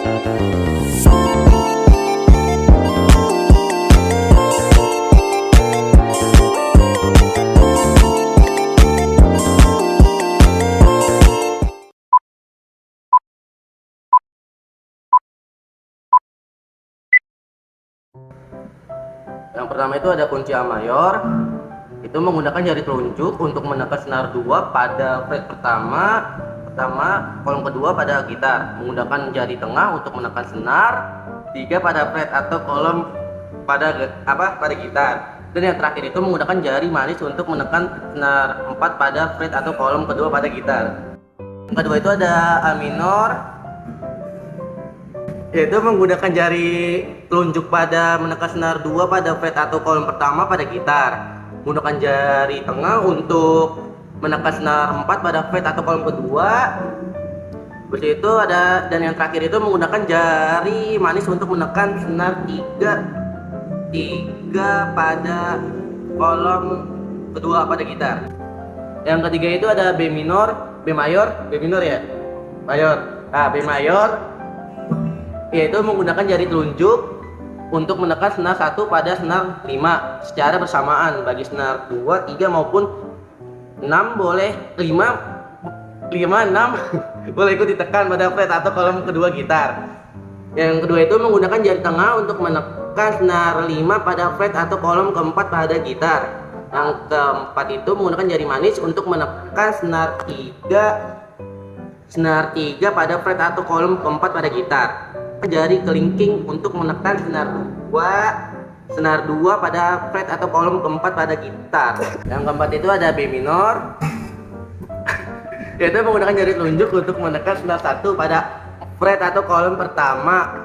Yang pertama itu ada kunci A mayor. Itu menggunakan jari telunjuk untuk menekan senar 2 pada fret pertama, kolom kedua pada gitar. Menggunakan jari tengah untuk menekan senar 3 pada fret atau kolom pada gitar. Dan yang terakhir itu menggunakan jari manis untuk menekan senar 4 pada fret atau kolom kedua pada gitar. Yang kedua itu ada A minor, yaitu menggunakan jari telunjuk pada menekan senar 2 pada fret atau kolom pertama pada gitar. Menggunakan jari tengah untuk menekan senar 4 pada fret atau kolom kedua. Terus itu ada, dan yang terakhir itu menggunakan jari manis untuk menekan senar 3 pada kolom kedua pada gitar. Yang ketiga itu ada B mayor ya, mayor. Nah, B mayor yaitu menggunakan jari telunjuk untuk menekan senar 1 pada senar 5 secara bersamaan bagi senar 2, 3 maupun 6 boleh 5, 6 boleh ikut ditekan pada fret atau kolom kedua gitar. Yang kedua itu menggunakan jari tengah untuk menekan senar 5 pada fret atau kolom keempat pada gitar. Yang keempat itu menggunakan jari manis untuk menekan senar 3 pada fret atau kolom keempat pada gitar. Jari kelingking untuk menekan senar 2 pada fret atau kolom keempat pada gitar. Yang keempat itu ada B minor, yaitu menggunakan jari telunjuk untuk menekan senar 1 pada fret atau kolom pertama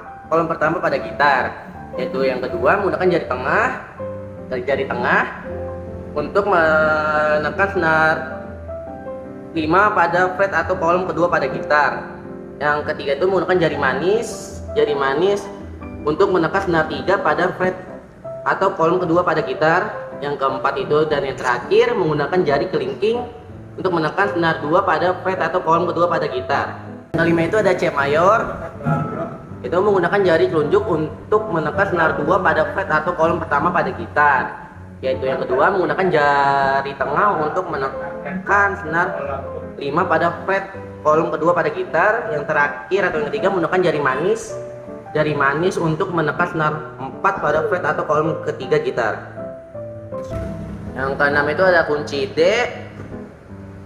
pada gitar. Yaitu yang kedua menggunakan jari tengah untuk menekan senar 5 pada fret atau kolom kedua pada gitar. Yang ketiga itu menggunakan jari manis untuk menekan senar 3 pada fret atau kolom kedua pada gitar. Yang keempat itu dan yang terakhir menggunakan jari kelingking untuk menekan senar 2 pada fret atau kolom kedua pada gitar. Yang kelima itu ada C mayor, itu menggunakan jari telunjuk untuk menekan senar 2 pada fret atau kolom pertama pada gitar. Yaitu yang kedua menggunakan jari tengah untuk menekan senar 5 pada fret kolom kedua pada gitar. Yang terakhir atau yang ketiga menggunakan jari manis untuk menekan senar 4 pada fret atau kolom ketiga gitar. Yang keenam itu ada kunci D,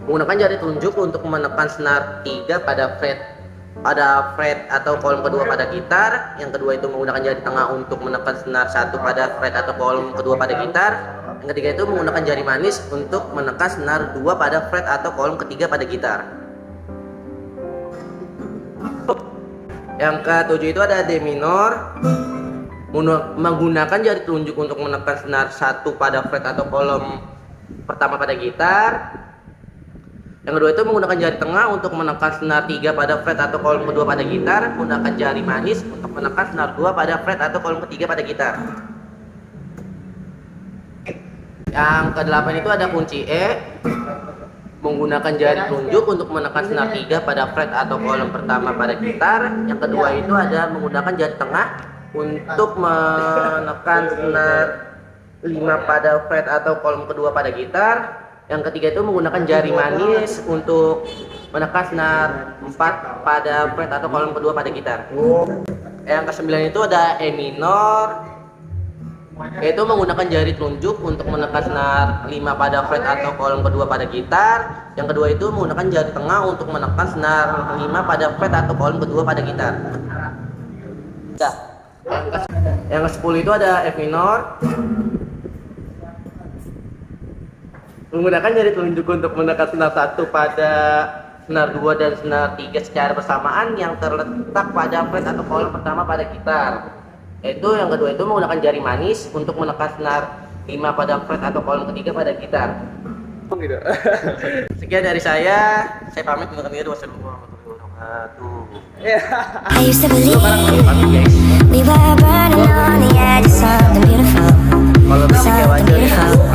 menggunakan jari telunjuk untuk menekan senar 3 pada fret atau kolom kedua pada gitar. Yang kedua itu menggunakan jari tengah untuk menekan senar 1 pada fret atau kolom kedua pada gitar. Yang ketiga itu menggunakan jari manis untuk menekan senar 2 pada fret atau kolom ketiga pada gitar. Yang ketujuh itu ada D minor, menggunakan jari telunjuk untuk menekan senar 1 pada fret atau kolom pertama pada gitar. Yang kedua itu menggunakan jari tengah untuk menekan senar 3 pada fret atau kolom kedua pada gitar. Menggunakan jari manis untuk menekan senar 2 pada fret atau kolom ketiga pada gitar. Yang kedelapan itu ada kunci E, menggunakan jari telunjuk untuk menekan senar 3 pada fret atau kolom pertama pada gitar. Yang kedua itu ada menggunakan jari tengah untuk menekan senar 5 pada fret atau kolom kedua pada gitar. Yang ketiga itu menggunakan jari manis untuk menekan senar 4 pada fret atau kolom kedua pada gitar. Yang kesembilan itu ada E minor, yaitu menggunakan jari telunjuk untuk menekan senar 5 pada fret atau kolom kedua pada gitar. Yang kedua itu menggunakan jari tengah untuk menekan senar 5 pada fret atau kolom kedua pada gitar. Yang ke-10 itu ada F minor, menggunakan jari telunjuk untuk menekan senar 1 pada senar 2 dan senar 3 secara bersamaan yang terletak pada fret atau kolom pertama pada gitar. Yaitu yang kedua itu menggunakan jari manis untuk menekan senar 5 pada fret atau kolom ketiga pada gitar. Sekian dari saya pamit untuk kalian. Wassalamualaikum warahmatullahi wabarakatuh.